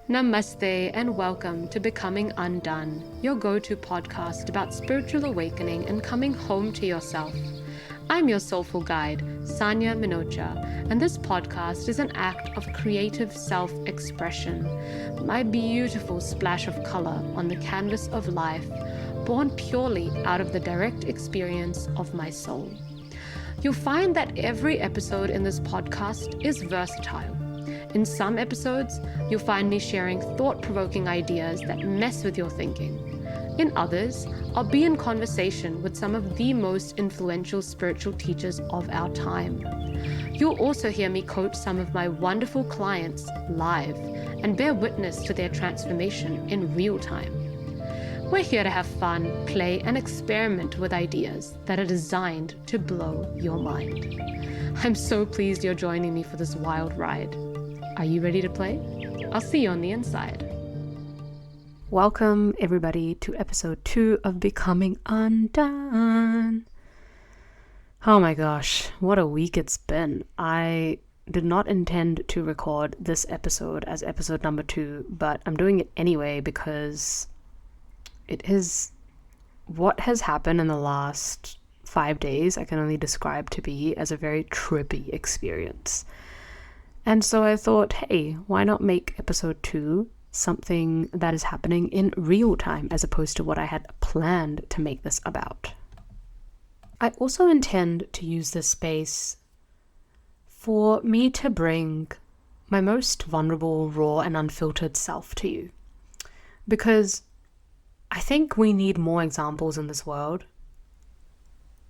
Namaste and welcome to Becoming Undone, your go-to podcast about spiritual awakening and coming home to yourself. I'm your soulful guide, Sanya Minocha, and this podcast is an act of creative self-expression, my beautiful splash of color on the canvas of life, born purely out of the direct experience of my soul. You'll find that every episode in this podcast is versatile. In some episodes, you'll find me sharing thought-provoking ideas that mess with your thinking. In others, I'll be in conversation with some of the most influential spiritual teachers of our time. You'll also hear me coach some of my wonderful clients live and bear witness to their transformation in real time. We're here to have fun, play, and experiment with ideas that are designed to blow your mind. I'm so pleased you're joining me for this wild ride. Are you ready to play? I'll see you on the inside. Welcome, everybody, to episode 2 of Becoming Undone. Oh my gosh, what a week it's been. I did not intend to record this episode as episode number 2, but I'm doing it anyway because it is what has happened in the last 5 days I can only describe to be as a very trippy experience. And so I thought, hey, why not make episode 2 something that is happening in real time as opposed to what I had planned to make this about. I also intend to use this space for me to bring my most vulnerable, raw, and unfiltered self to you. Because I think we need more examples in this world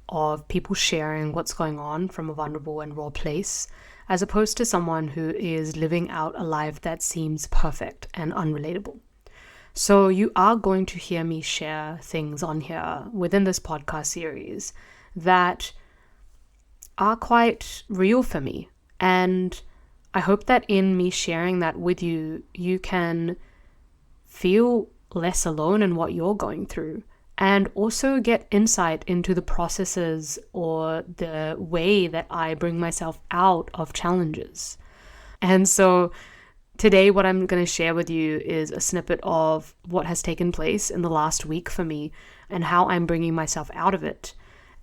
of people sharing what's going on from a vulnerable and raw place, as opposed to someone who is living out a life that seems perfect and unrelatable. So you are going to hear me share things on here within this podcast series that are quite real for me. And I hope that in me sharing that with you, you can feel less alone in what you're going through, and also get insight into the processes or the way that I bring myself out of challenges. And so today what I'm going to share with you is a snippet of what has taken place in the last week for me and how I'm bringing myself out of it.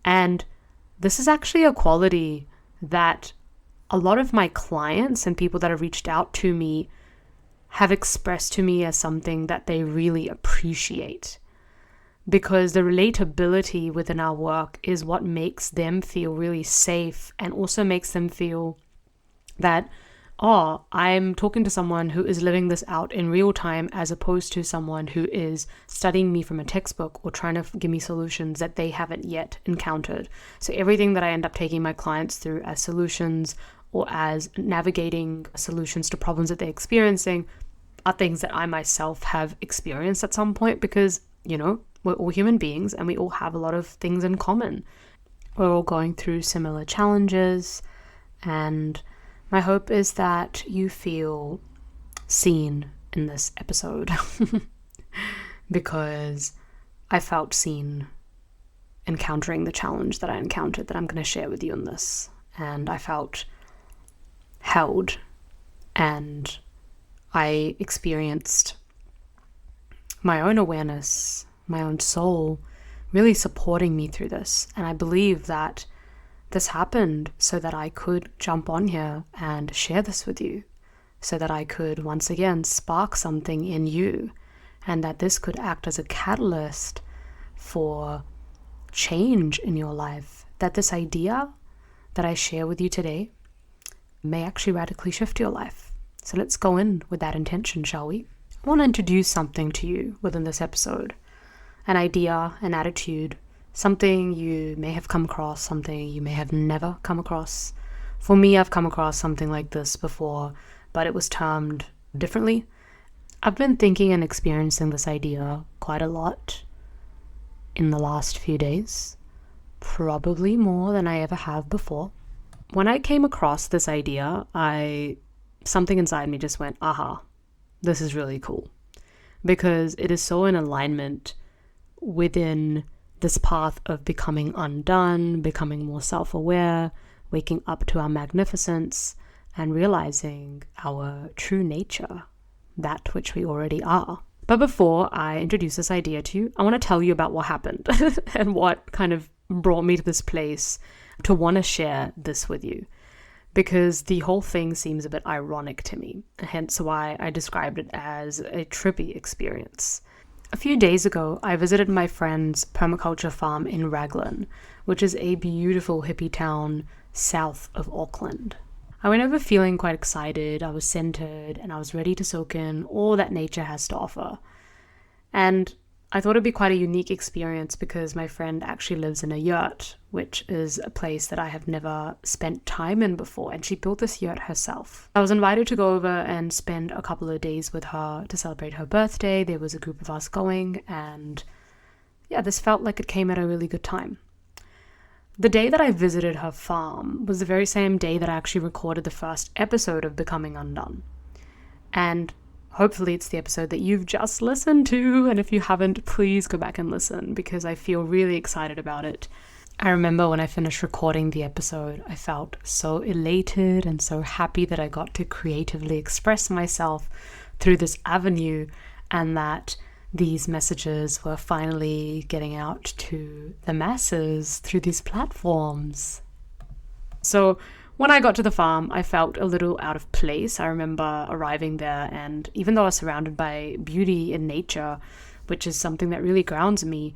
And this is actually a quality that a lot of my clients and people that have reached out to me have expressed to me as something that they really appreciate. Because the relatability within our work is what makes them feel really safe and also makes them feel that, oh, I'm talking to someone who is living this out in real time as opposed to someone who is studying me from a textbook or trying to give me solutions that they haven't yet encountered. So everything that I end up taking my clients through as solutions or as navigating solutions to problems that they're experiencing are things that I myself have experienced at some point because, you know, we're all human beings and we all have a lot of things in common. We're all going through similar challenges, and my hope is that you feel seen in this episode because I felt seen encountering the challenge that I encountered that I'm going to share with you in this. And I felt held, and I experienced my own awareness, my own soul really supporting me through this. And I believe that this happened so that I could jump on here and share this with you, so that I could once again spark something in you, and that this could act as a catalyst for change in your life, that this idea that I share with you today may actually radically shift your life. So let's go in with that intention, shall we? I want to introduce something to you within this episode. An idea, an attitude, something you may have come across, something you may have never come across. For me, I've come across something like this before, but it was termed differently. I've been thinking and experiencing this idea quite a lot in the last few days, probably more than I ever have before. When I came across this idea, something inside me just went, aha, this is really cool, because it is so in alignment within this path of becoming undone, becoming more self-aware, waking up to our magnificence, and realizing our true nature, that which we already are. But before I introduce this idea to you, I want to tell you about what happened and what kind of brought me to this place to want to share this with you, because the whole thing seems a bit ironic to me, hence why I described it as a trippy experience. A few days ago, I visited my friend's permaculture farm in Raglan, which is a beautiful hippie town south of Auckland. I went over feeling quite excited, I was centered, and I was ready to soak in all that nature has to offer. And I thought it'd be quite a unique experience because my friend actually lives in a yurt, which is a place that I have never spent time in before, and she built this yurt herself. I was invited to go over and spend a couple of days with her to celebrate her birthday. There was a group of us going, and yeah, this felt like it came at a really good time. The day that I visited her farm was the very same day that I actually recorded the first episode of Becoming Undone. And hopefully it's the episode that you've just listened to, and if you haven't, please go back and listen because I feel really excited about it. I remember when I finished recording the episode, I felt so elated and so happy that I got to creatively express myself through this avenue and that these messages were finally getting out to the masses through these platforms. So when I got to the farm, I felt a little out of place. I remember arriving there, and even though I was surrounded by beauty in nature, which is something that really grounds me,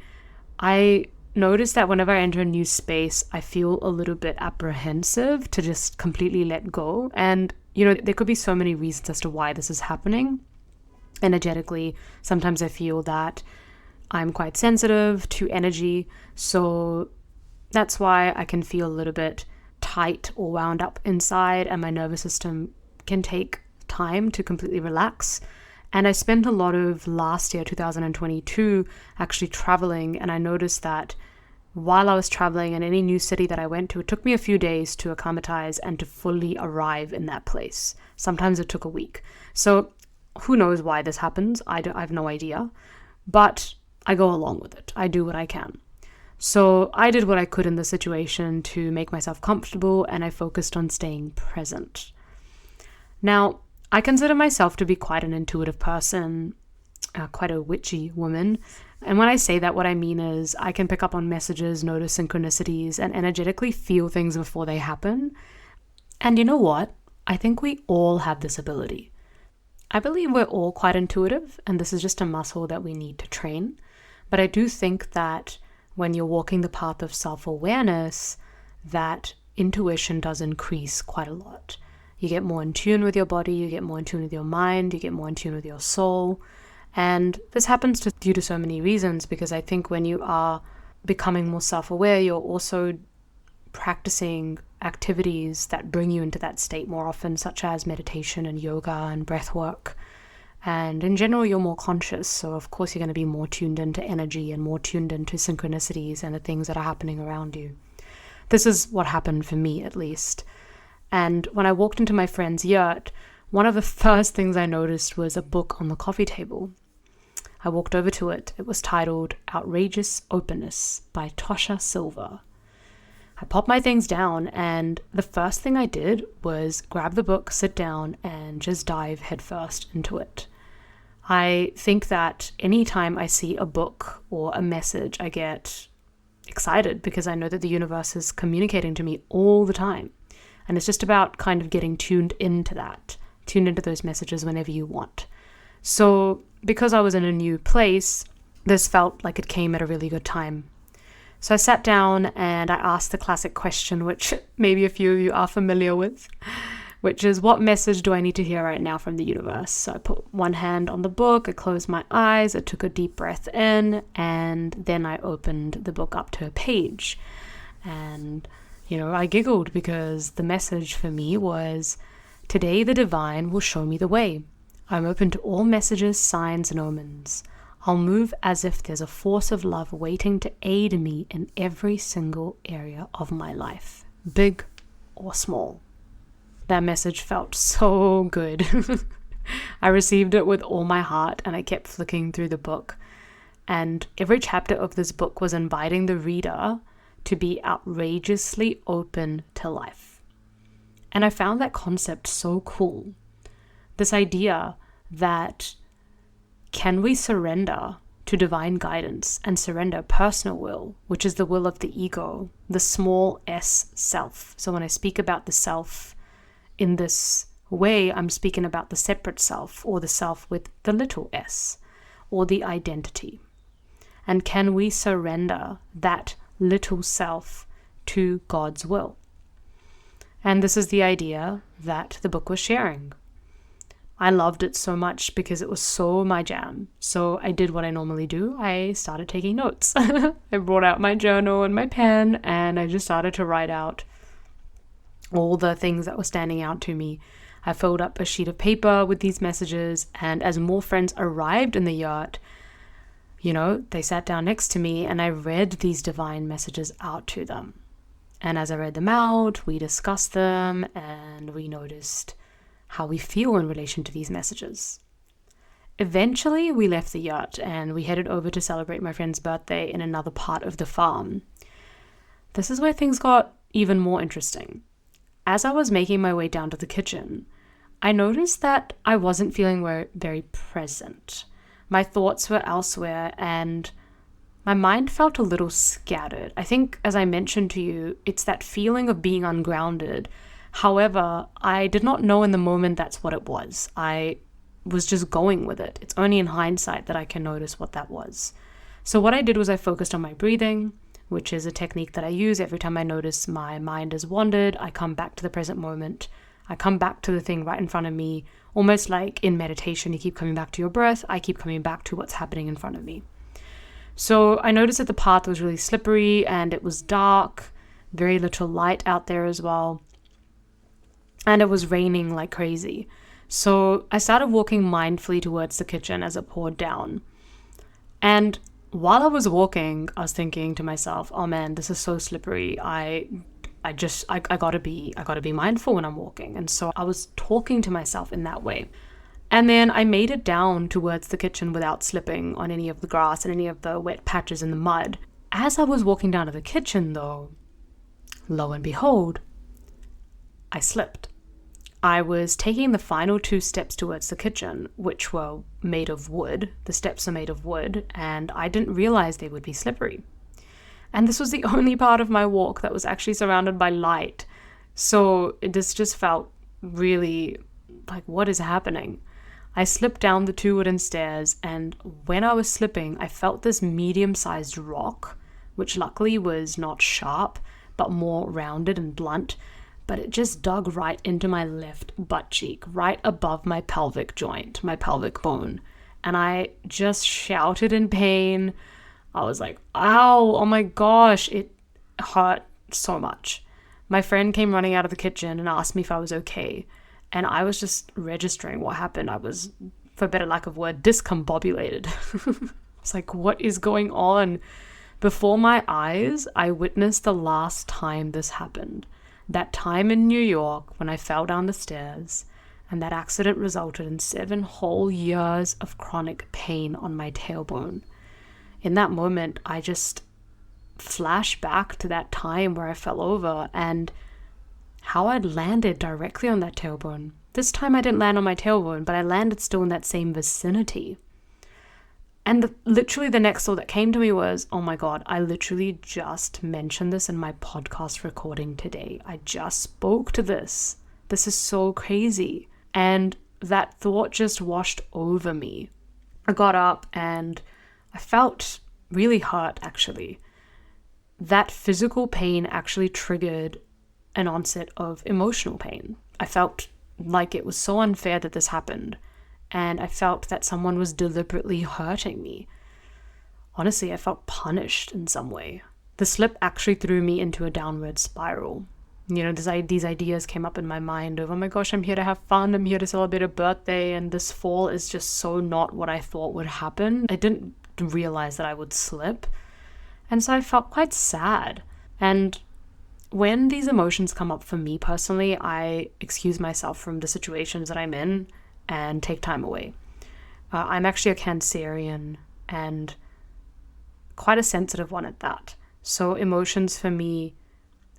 I noticed that whenever I enter a new space, I feel a little bit apprehensive to just completely let go. And, there could be so many reasons as to why this is happening. Energetically, sometimes I feel that I'm quite sensitive to energy, so that's why I can feel a little bit tight or wound up inside, and my nervous system can take time to completely relax. And I spent a lot of last year, 2022, actually traveling, and I noticed that while I was traveling in any new city that I went to, it took me a few days to acclimatize and to fully arrive in that place. Sometimes it took a week. So who knows why this happens? I have no idea, but I go along with it. I do what I can. So I did what I could in the situation to make myself comfortable, and I focused on staying present. Now, I consider myself to be quite an intuitive person, quite a witchy woman. And when I say that, what I mean is I can pick up on messages, notice synchronicities, and energetically feel things before they happen. And you know what? I think we all have this ability. I believe we're all quite intuitive, and this is just a muscle that we need to train. But I do think that when you're walking the path of self-awareness, that intuition does increase quite a lot. You get more in tune with your body, you get more in tune with your mind, you get more in tune with your soul. And this happens due to so many reasons, because I think when you are becoming more self-aware, you're also practicing activities that bring you into that state more often, such as meditation and yoga and breath work. And in general, you're more conscious. So of course, you're going to be more tuned into energy and more tuned into synchronicities and the things that are happening around you. This is what happened for me, at least. And when I walked into my friend's yurt, one of the first things I noticed was a book on the coffee table. I walked over to it. It was titled Outrageous Openness by Tosha Silver. I popped my things down, and the first thing I did was grab the book, sit down, and just dive headfirst into it. I think that anytime I see a book or a message, I get excited because I know that the universe is communicating to me all the time. And it's just about kind of getting tuned into that, tuned into those messages whenever you want. So because I was in a new place, this felt like it came at a really good time. So I sat down and I asked the classic question, which maybe a few of you are familiar with, which is, what message do I need to hear right now from the universe? So I put one hand on the book, I closed my eyes, I took a deep breath in, and then I opened the book up to a page. And, I giggled because the message for me was, today the divine will show me the way. I'm open to all messages, signs, and omens. I'll move as if there's a force of love waiting to aid me in every single area of my life, big or small. That message felt so good. I received it with all my heart, and I kept flicking through the book. And every chapter of this book was inviting the reader to be outrageously open to life. And I found that concept so cool. This idea that can we surrender to divine guidance and surrender personal will, which is the will of the ego, the small s self. So when I speak about the self in this way, I'm speaking about the separate self, or the self with the little s, or the identity. And can we surrender that little self to God's will? And this is the idea that the book was sharing. I loved it so much because it was so my jam. So I did what I normally do. I started taking notes. I brought out my journal and my pen, and I just started to write out all the things that were standing out to me. I filled up a sheet of paper with these messages, and as more friends arrived in the yurt, they sat down next to me and I read these divine messages out to them. And as I read them out, we discussed them and we noticed how we feel in relation to these messages. Eventually, we left the yurt and we headed over to celebrate my friend's birthday in another part of the farm. This is where things got even more interesting. As I was making my way down to the kitchen, I noticed that I wasn't feeling very present. My thoughts were elsewhere and my mind felt a little scattered. I think, as I mentioned to you, it's that feeling of being ungrounded. However, I did not know in the moment that's what it was. I was just going with it. It's only in hindsight that I can notice what that was. So what I did was I focused on my breathing, which is a technique that I use every time I notice my mind has wandered. I come back to the present moment. I come back to the thing right in front of me, almost like in meditation, you keep coming back to your breath. I keep coming back to what's happening in front of me. So I noticed that the path was really slippery and it was dark, very little light out there as well. And it was raining like crazy. So I started walking mindfully towards the kitchen as it poured down. And while I was walking, I was thinking to myself, oh man, this is so slippery. I gotta be mindful when I'm walking. And so I was talking to myself in that way. And then I made it down towards the kitchen without slipping on any of the grass and any of the wet patches in the mud. As I was walking down to the kitchen though, lo and behold, I slipped. I was taking the final 2 steps towards the kitchen, which were made of wood. The steps are made of wood, and I didn't realize they would be slippery. And this was the only part of my walk that was actually surrounded by light. So this just felt really like, what is happening? I slipped down the 2 wooden stairs, and when I was slipping, I felt this medium-sized rock, which luckily was not sharp, but more rounded and blunt. But it just dug right into my left butt cheek, right above my pelvic joint, my pelvic bone. And I just shouted in pain. I was like, ow, oh my gosh, it hurt so much. My friend came running out of the kitchen and asked me if I was okay. And I was just registering what happened. I was, for better lack of word, discombobulated. It's like, what is going on? Before my eyes, I witnessed the last time this happened. That time in New York when I fell down the stairs, and that accident resulted in 7 whole years of chronic pain on my tailbone. In that moment, I just flashed back to that time where I fell over and how I'd landed directly on that tailbone. This time I didn't land on my tailbone, but I landed still in that same vicinity. And literally the next thought that came to me was, oh my God, I literally just mentioned this in my podcast recording today. I just spoke to this. This is so crazy. And that thought just washed over me. I got up and I felt really hurt, actually. That physical pain actually triggered an onset of emotional pain. I felt like it was so unfair that this happened. And I felt that someone was deliberately hurting me. Honestly, I felt punished in some way. The slip actually threw me into a downward spiral. These ideas came up in my mind of, oh my gosh, I'm here to have fun. I'm here to celebrate a birthday. And this fall is just so not what I thought would happen. I didn't realize that I would slip. And so I felt quite sad. And when these emotions come up for me personally, I excuse myself from the situations that I'm in and take time away. I'm actually a Cancerian and quite a sensitive one at that. So emotions for me,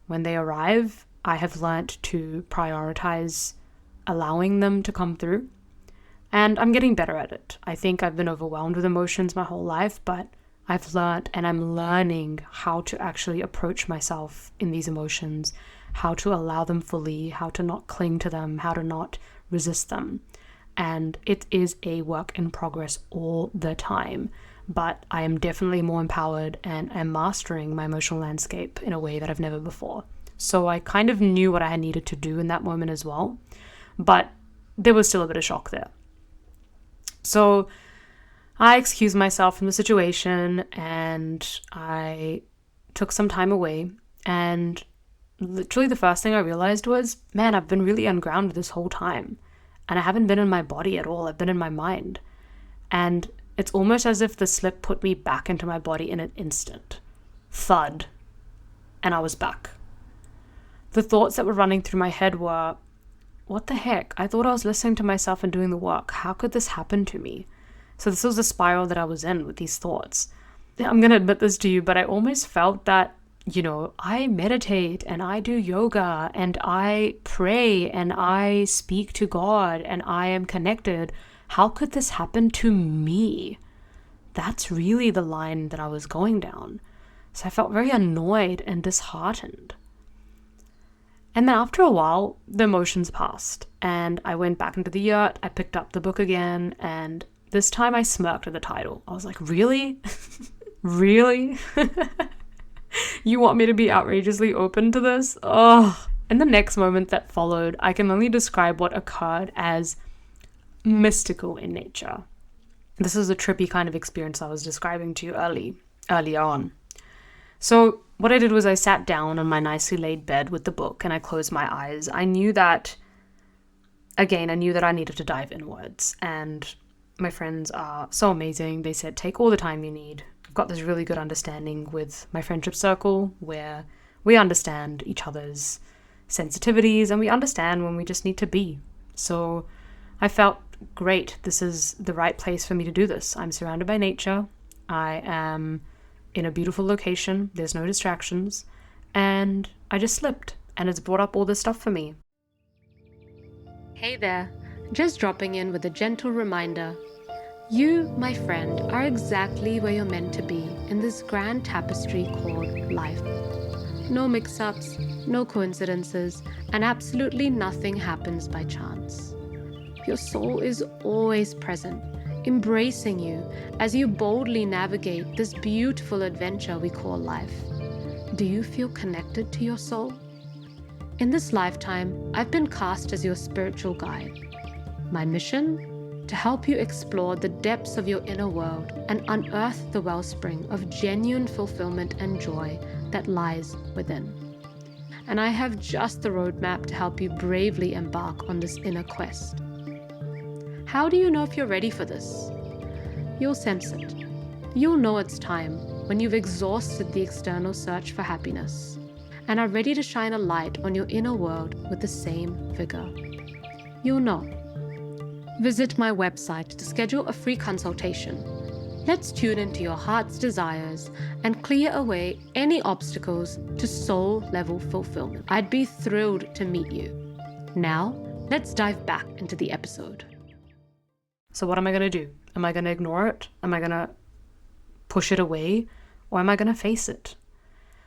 when they arrive, I have learnt to prioritize allowing them to come through And I'm getting better at it. I think I've been overwhelmed with emotions my whole life, but I've learned and I'm learning how to actually approach myself in these emotions, how to allow them fully, how to not cling to them, how to not resist them. And it is a work in progress all the time. But I am definitely more empowered and I'm mastering my emotional landscape in a way that I've never before. So I kind of knew what I needed to do in that moment as well. But there was still a bit of shock there. So I excused myself from the situation and I took some time away. And literally the first thing I realized was, man, I've been really ungrounded this whole time. And I haven't been in my body at all. I've been in my mind. And it's almost as if the slip put me back into my body in an instant. Thud. And I was back. The thoughts that were running through my head were, what the heck? I thought I was listening to myself and doing the work. How could this happen to me? So this was the spiral that I was in with these thoughts. I'm going to admit this to you, but I almost felt that, I meditate and I do yoga and I pray and I speak to God and I am connected. How could this happen to me? That's really the line that I was going down. So I felt very annoyed and disheartened. And then after a while, the emotions passed and I went back into the yurt. I picked up the book again and this time I smirked at the title. I was like, really? Really? You want me to be outrageously open to this? Oh. In the next moment that followed, I can only describe what occurred as mystical in nature. This is a trippy kind of experience I was describing to you earlier on. So what I did was I sat down on my nicely laid bed with the book and I closed my eyes. I knew that I needed to dive inwards, and my friends are so amazing. They said, take all the time you need. I've got this really good understanding with my friendship circle where we understand each other's sensitivities and we understand when we just need to be. So I felt great. This is the right place for me to do this. I'm surrounded by nature. I am in a beautiful location. There's no distractions. And I just slipped and it's brought up all this stuff for me. Hey there. Just dropping in with a gentle reminder. You, my friend, are exactly where you're meant to be in this grand tapestry called life. No mix-ups, no coincidences, and absolutely nothing happens by chance. Your soul is always present, embracing you as you boldly navigate this beautiful adventure we call life. Do you feel connected to your soul? In this lifetime, I've been cast as your spiritual guide. My mission? To help you explore the depths of your inner world and unearth the wellspring of genuine fulfillment and joy that lies within. And I have just the roadmap to help you bravely embark on this inner quest. How do you know if you're ready for this? You'll sense it. You'll know it's time when you've exhausted the external search for happiness and are ready to shine a light on your inner world with the same vigor. You'll know. Visit my website to schedule a free consultation. Let's tune into your heart's desires and clear away any obstacles to soul-level fulfillment. I'd be thrilled to meet you. Now, let's dive back into the episode. So what am I going to do? Am I going to ignore it? Am I going to push it away? Or am I going to face it?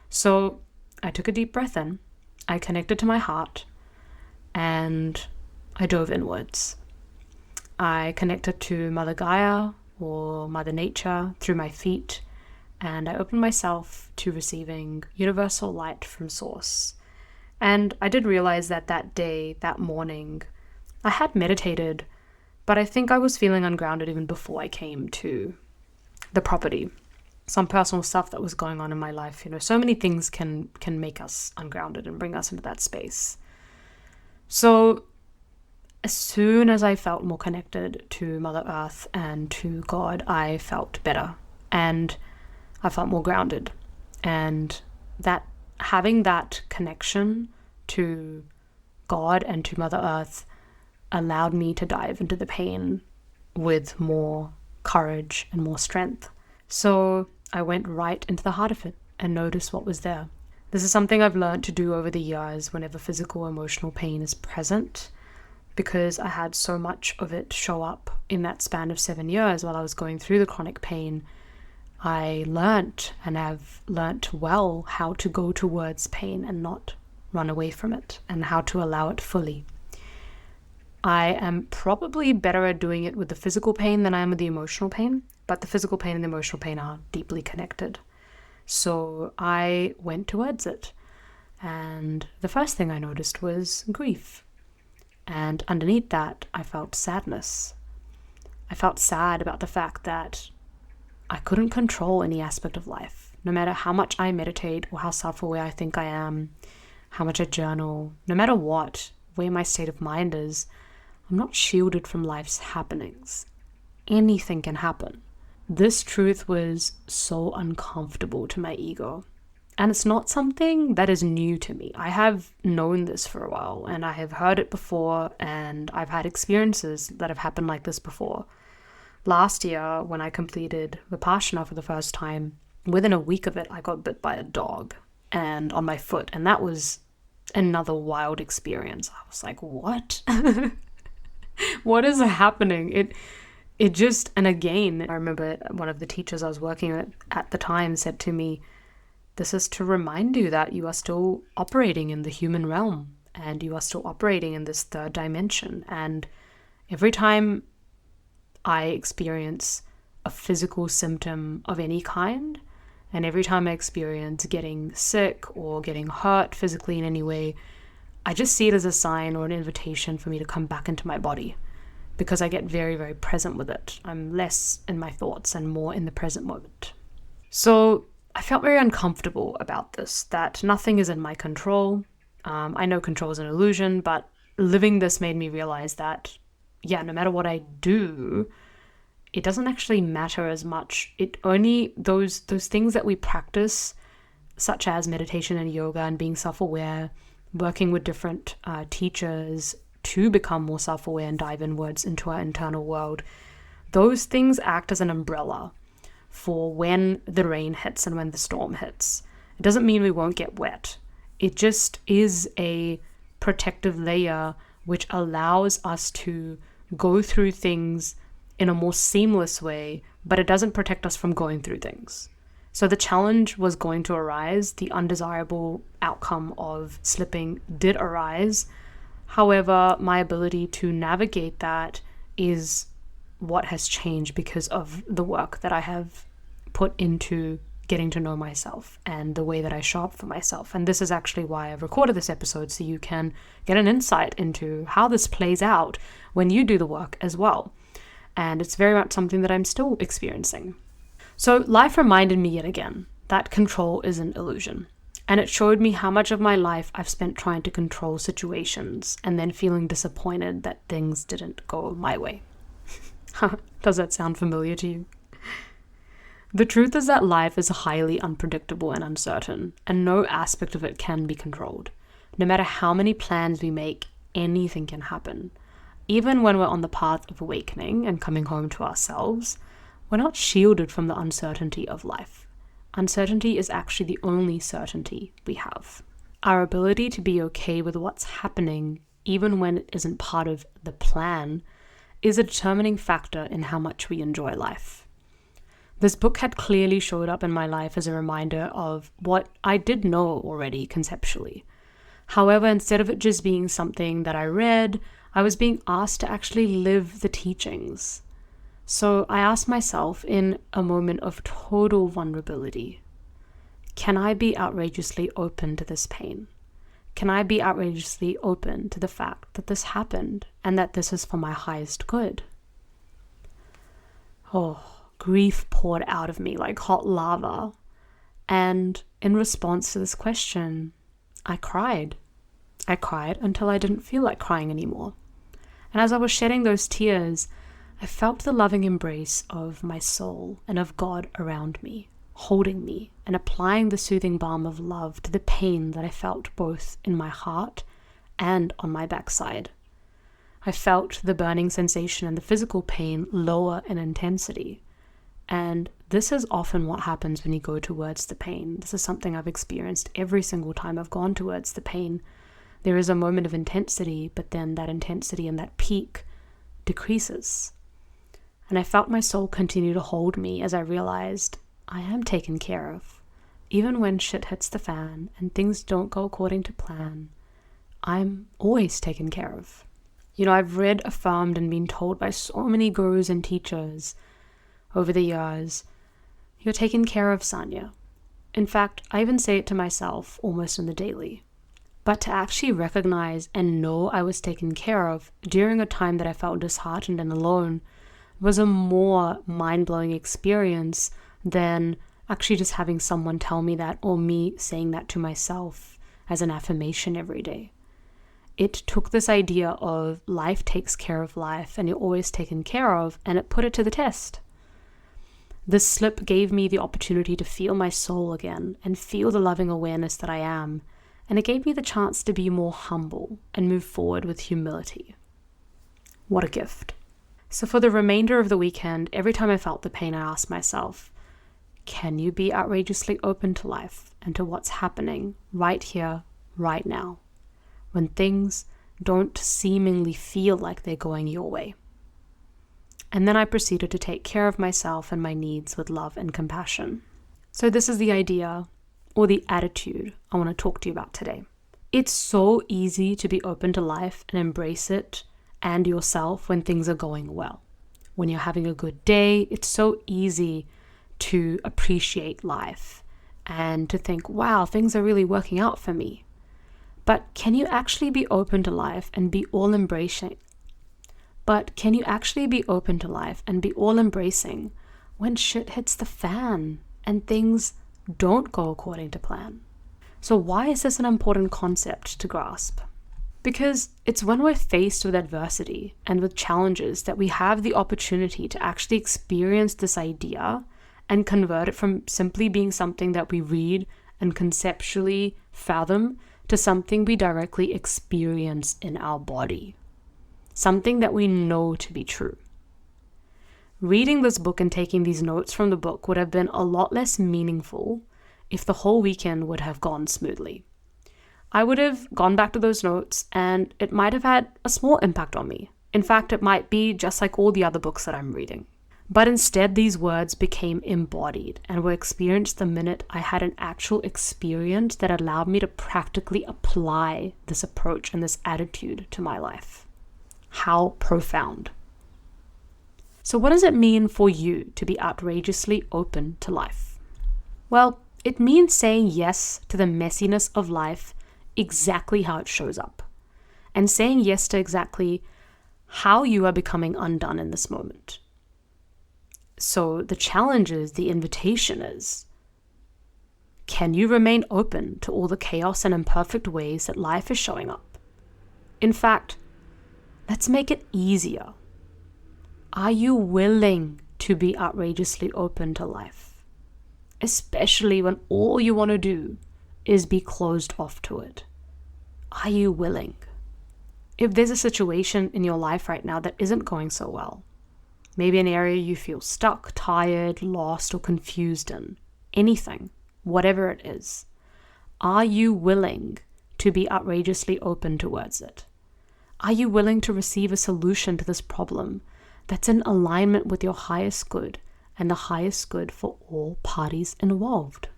So I took a deep breath in, I connected to my heart, and I dove inwards. I connected to Mother Gaia or Mother Nature through my feet, and I opened myself to receiving universal light from Source. And I did realize that day, that morning, I had meditated, but I think I was feeling ungrounded even before I came to the property. Some personal stuff that was going on in my life, so many things can make us ungrounded and bring us into that space. So as soon as I felt more connected to Mother Earth and to God, I felt better and I felt more grounded. And that having that connection to God and to Mother Earth allowed me to dive into the pain with more courage and more strength. So I went right into the heart of it and noticed what was there. This is something I've learned to do over the years whenever physical or emotional pain is present. because I had so much of it show up in that span of 7 years while I was going through the chronic pain. I learnt and have learnt well how to go towards pain and not run away from it, and how to allow it fully. I am probably better at doing it with the physical pain than I am with the emotional pain, but the physical pain and the emotional pain are deeply connected. So I went towards it, and the first thing I noticed was grief. And underneath that, I felt sadness. I felt sad about the fact that I couldn't control any aspect of life. No matter how much I meditate or how self-aware I think I am, how much I journal, no matter what, where my state of mind is, I'm not shielded from life's happenings. Anything can happen. This truth was so uncomfortable to my ego. And it's not something that is new to me. I have known this for a while, and I have heard it before, and I've had experiences that have happened like this before. Last year, when I completed Vipassana for the first time, within a week of it, I got bit by a dog and on my foot, and that was another wild experience. I was like, what? What is happening? It just, and again, I remember one of the teachers I was working with at the time said to me, this is to remind you that you are still operating in the human realm, and you are still operating in this third dimension. And every time I experience a physical symptom of any kind, and every time I experience getting sick or getting hurt physically in any way, I just see it as a sign or an invitation for me to come back into my body, because I get very, very present with it. I'm less in my thoughts and more in the present moment. So I felt very uncomfortable about this, that nothing is in my control. I know control is an illusion, but living this made me realize that, yeah, no matter what I do, it doesn't actually matter as much. It only, those things that we practice, such as meditation and yoga and being self-aware, working with different teachers to become more self-aware and dive inwards into our internal world, those things act as an umbrella for when the rain hits and when the storm hits. It doesn't mean we won't get wet. It just is a protective layer which allows us to go through things in a more seamless way, but it doesn't protect us from going through things. So the challenge was going to arise. The undesirable outcome of slipping did arise. However, my ability to navigate that is what has changed because of the work that I have put into getting to know myself and the way that I show up for myself. And this is actually why I've recorded this episode, so you can get an insight into how this plays out when you do the work as well. And it's very much something that I'm still experiencing. So life reminded me yet again that control is an illusion. And it showed me how much of my life I've spent trying to control situations and then feeling disappointed that things didn't go my way. Does that sound familiar to you? The truth is that life is highly unpredictable and uncertain, and no aspect of it can be controlled. No matter how many plans we make, anything can happen. Even when we're on the path of awakening and coming home to ourselves, we're not shielded from the uncertainty of life. Uncertainty is actually the only certainty we have. Our ability to be okay with what's happening, even when it isn't part of the plan, is a determining factor in how much we enjoy life. This book had clearly showed up in my life as a reminder of what I did know already conceptually. However, instead of it just being something that I read, I was being asked to actually live the teachings. So I asked myself in a moment of total vulnerability, can I be outrageously open to this pain? Can I be outrageously open to the fact that this happened and that this is for my highest good? Oh, grief poured out of me like hot lava. And in response to this question, I cried. I cried until I didn't feel like crying anymore. And as I was shedding those tears, I felt the loving embrace of my soul and of God around me, holding me and applying the soothing balm of love to the pain that I felt both in my heart and on my backside. I felt the burning sensation and the physical pain lower in intensity. And this is often what happens when you go towards the pain. This is something I've experienced every single time I've gone towards the pain. There is a moment of intensity, but then that intensity and that peak decreases. And I felt my soul continue to hold me as I realized I am taken care of. Even when shit hits the fan and things don't go according to plan, I'm always taken care of. I've read, affirmed, and been told by so many gurus and teachers over the years, you're taken care of, Sanya. In fact, I even say it to myself almost on the daily. But to actually recognize and know I was taken care of during a time that I felt disheartened and alone was a more mind-blowing experience than actually just having someone tell me that, or me saying that to myself as an affirmation every day. It took this idea of life takes care of life and you're always taken care of, and it put it to the test. This slip gave me the opportunity to feel my soul again and feel the loving awareness that I am, and it gave me the chance to be more humble and move forward with humility. What a gift. So for the remainder of the weekend, every time I felt the pain, I asked myself, can you be outrageously open to life and to what's happening right here, right now, when things don't seemingly feel like they're going your way? And then I proceeded to take care of myself and my needs with love and compassion. So this is the idea or the attitude I want to talk to you about today. It's so easy to be open to life and embrace it and yourself when things are going well. When you're having a good day, it's so easy to appreciate life and to think, wow, things are really working out for me. But can you actually be open to life and be all embracing? When shit hits the fan and things don't go according to plan? So why is this an important concept to grasp? Because it's when we're faced with adversity and with challenges that we have the opportunity to actually experience this idea and convert it from simply being something that we read and conceptually fathom to something we directly experience in our body. Something that we know to be true. Reading this book and taking these notes from the book would have been a lot less meaningful if the whole weekend would have gone smoothly. I would have gone back to those notes and it might have had a small impact on me. In fact, it might be just like all the other books that I'm reading. But instead, these words became embodied and were experienced the minute I had an actual experience that allowed me to practically apply this approach and this attitude to my life. How profound. So what does it mean for you to be outrageously open to life? Well, it means saying yes to the messiness of life exactly how it shows up, and saying yes to exactly how you are becoming undone in this moment. So the challenge is, the invitation is, can you remain open to all the chaos and imperfect ways that life is showing up? In fact, let's make it easier. Are you willing to be outrageously open to life? Especially when all you want to do is be closed off to it. Are you willing? If there's a situation in your life right now that isn't going so well, maybe an area you feel stuck, tired, lost, or confused in, anything, whatever it is, are you willing to be outrageously open towards it? Are you willing to receive a solution to this problem that's in alignment with your highest good and the highest good for all parties involved?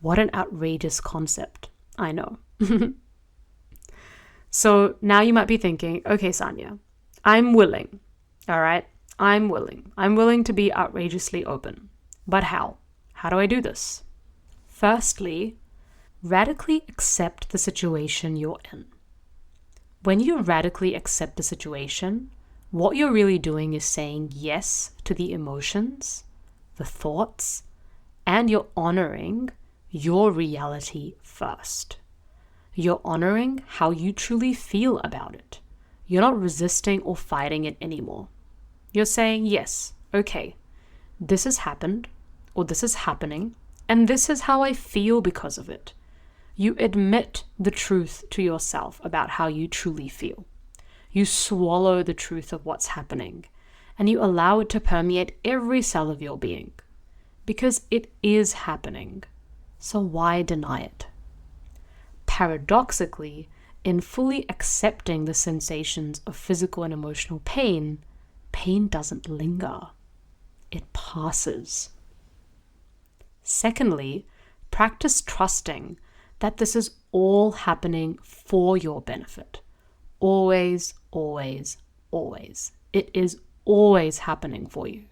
What an outrageous concept, I know. So now you might be thinking, okay, Sanya, I'm willing, all right? I'm willing. I'm willing to be outrageously open. But how? How do I do this? Firstly, radically accept the situation you're in. When you radically accept the situation, what you're really doing is saying yes to the emotions, the thoughts, and you're honoring your reality first. You're honoring how you truly feel about it. You're not resisting or fighting it anymore. You're saying, yes, okay, this has happened, or this is happening, and this is how I feel because of it. You admit the truth to yourself about how you truly feel. You swallow the truth of what's happening, and you allow it to permeate every cell of your being. Because it is happening, so why deny it? Paradoxically, in fully accepting the sensations of physical and emotional pain, pain doesn't linger. It passes. Secondly, practice trusting that this is all happening for your benefit. Always, always, always. It is always happening for you.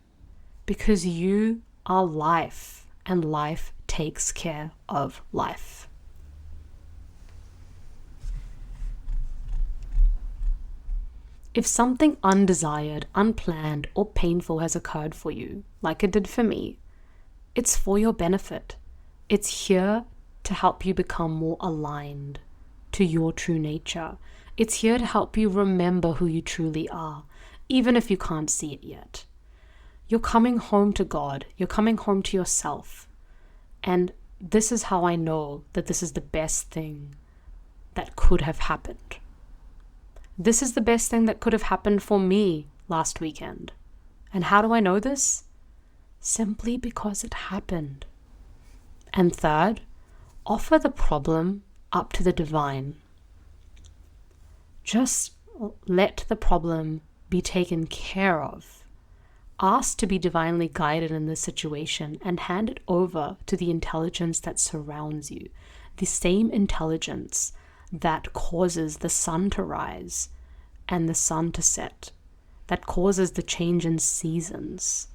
Because you are life, and life takes care of life. If something undesired, unplanned, or painful has occurred for you, like it did for me, it's for your benefit. It's here to help you become more aligned to your true nature. It's here to help you remember who you truly are, even if you can't see it yet. You're coming home to God. You're coming home to yourself. And this is how I know that this is the best thing that could have happened. This is the best thing that could have happened for me last weekend. And how do I know this? Simply because it happened. And third, offer the problem up to the divine. Just let the problem be taken care of. Ask to be divinely guided in this situation and hand it over to the intelligence that surrounds you. The same intelligence that causes the sun to rise and the sun to set, that causes the change in seasons,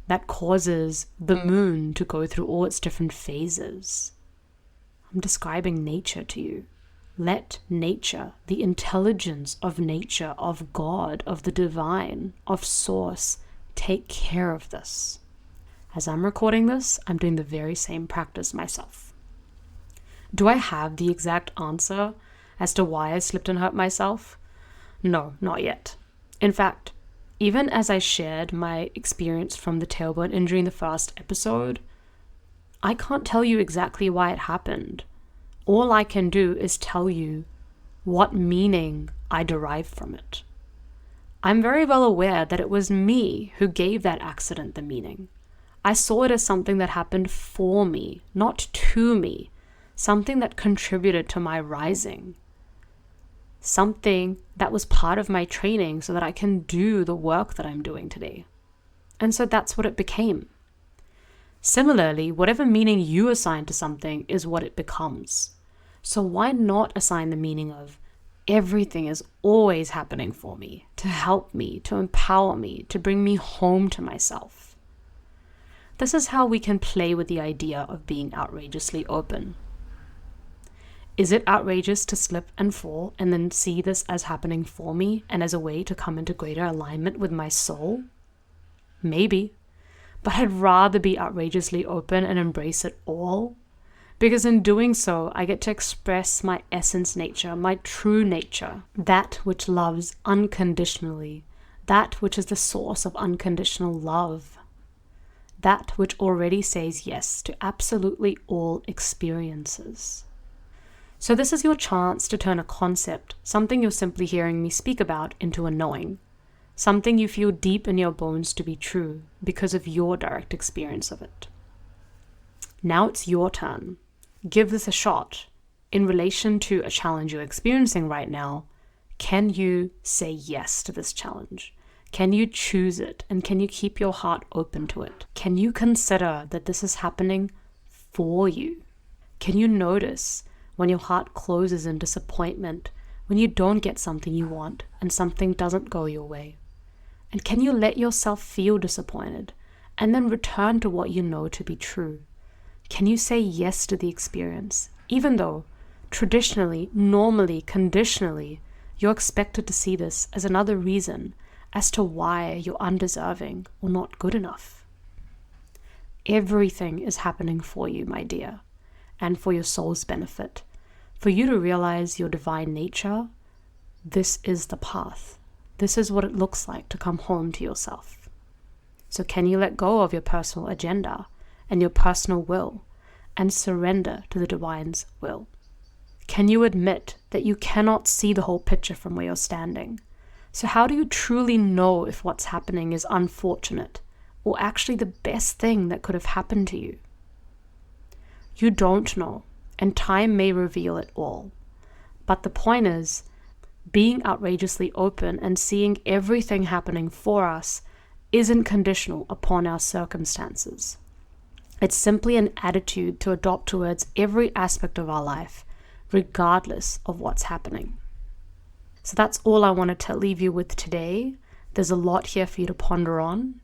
that causes the moon to go through all its different phases. I'm describing nature to you. Let nature, the intelligence of nature, of God, of the divine, of source, take care of this. As I'm recording this, I'm doing the very same practice myself. Do I have the exact answer as to why I slipped and hurt myself? No, not yet. In fact, even as I shared my experience from the tailbone injury in the first episode, I can't tell you exactly why it happened. All I can do is tell you what meaning I derive from it. I'm very well aware that it was me who gave that accident the meaning. I saw it as something that happened for me, not to me. Something that contributed to my rising. Something that was part of my training so that I can do the work that I'm doing today. And so that's what it became. Similarly, whatever meaning you assign to something is what it becomes. So why not assign the meaning of everything is always happening for me, to help me, to empower me, to bring me home to myself? This is how we can play with the idea of being outrageously open. Is it outrageous to slip and fall and then see this as happening for me and as a way to come into greater alignment with my soul? Maybe. But I'd rather be outrageously open and embrace it all. Because in doing so, I get to express my essence nature, my true nature, that which loves unconditionally, that which is the source of unconditional love, that which already says yes to absolutely all experiences. So this is your chance to turn a concept, something you're simply hearing me speak about, into a knowing, something you feel deep in your bones to be true because of your direct experience of it. Now it's your turn. Give this a shot. In relation to a challenge you're experiencing right now, can you say yes to this challenge? Can you choose it? And can you keep your heart open to it? Can you consider that this is happening for you? Can you notice when your heart closes in disappointment, when you don't get something you want and something doesn't go your way? And can you let yourself feel disappointed and then return to what you know to be true? Can you say yes to the experience, even though traditionally, normally, conditionally, you're expected to see this as another reason as to why you're undeserving or not good enough? Everything is happening for you, my dear, and for your soul's benefit. For you to realize your divine nature, this is the path. This is what it looks like to come home to yourself. So can you let go of your personal agenda and your personal will and surrender to the divine's will? Can you admit that you cannot see the whole picture from where you're standing? So how do you truly know if what's happening is unfortunate or actually the best thing that could have happened to you? You don't know, and time may reveal it all. But the point is, being outrageously open and seeing everything happening for us isn't conditional upon our circumstances. It's simply an attitude to adopt towards every aspect of our life, regardless of what's happening. So that's all I wanted to leave you with today. There's a lot here for you to ponder on.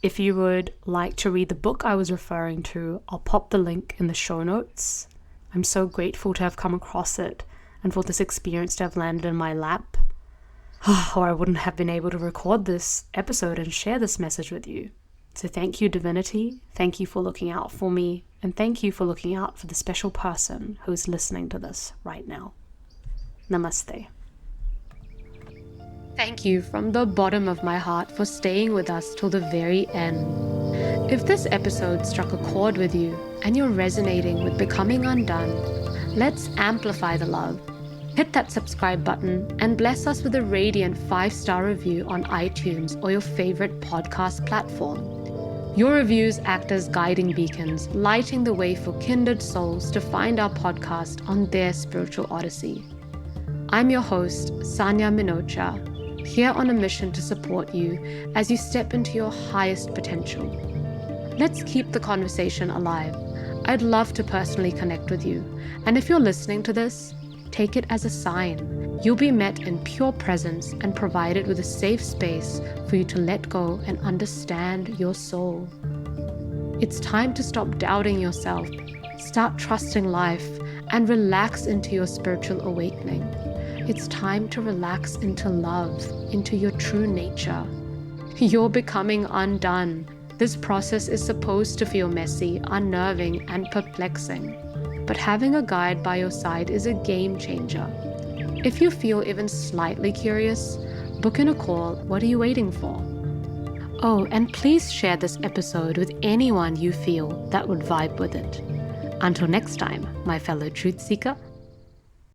If you would like to read the book I was referring to, I'll pop the link in the show notes. I'm so grateful to have come across it and for this experience to have landed in my lap, or I wouldn't have been able to record this episode and share this message with you. So thank you, Divinity. Thank you for looking out for me, and thank you for looking out for the special person who's listening to this right now. Namaste. Thank you from the bottom of my heart for staying with us till the very end. If this episode struck a chord with you and you're resonating with Becoming Undone, let's amplify the love. Hit that subscribe button and bless us with a radiant 5-star review on iTunes or your favorite podcast platform. Your reviews act as guiding beacons, lighting the way for kindred souls to find our podcast on their spiritual odyssey. I'm your host, Sanya Minocha, here on a mission to support you as you step into your highest potential. Let's keep the conversation alive. I'd love to personally connect with you, and if you're listening to this, take it as a sign. You'll be met in pure presence and provided with a safe space for you to let go and understand your soul. It's time to stop doubting yourself, start trusting life, and relax into your spiritual awakening. It's time to relax into love, into your true nature. You're becoming undone. This process is supposed to feel messy, unnerving, and perplexing. But having a guide by your side is a game changer. If you feel even slightly curious, book in a call. What are you waiting for? Oh, and please share this episode with anyone you feel that would vibe with it. Until next time, my fellow truth seeker,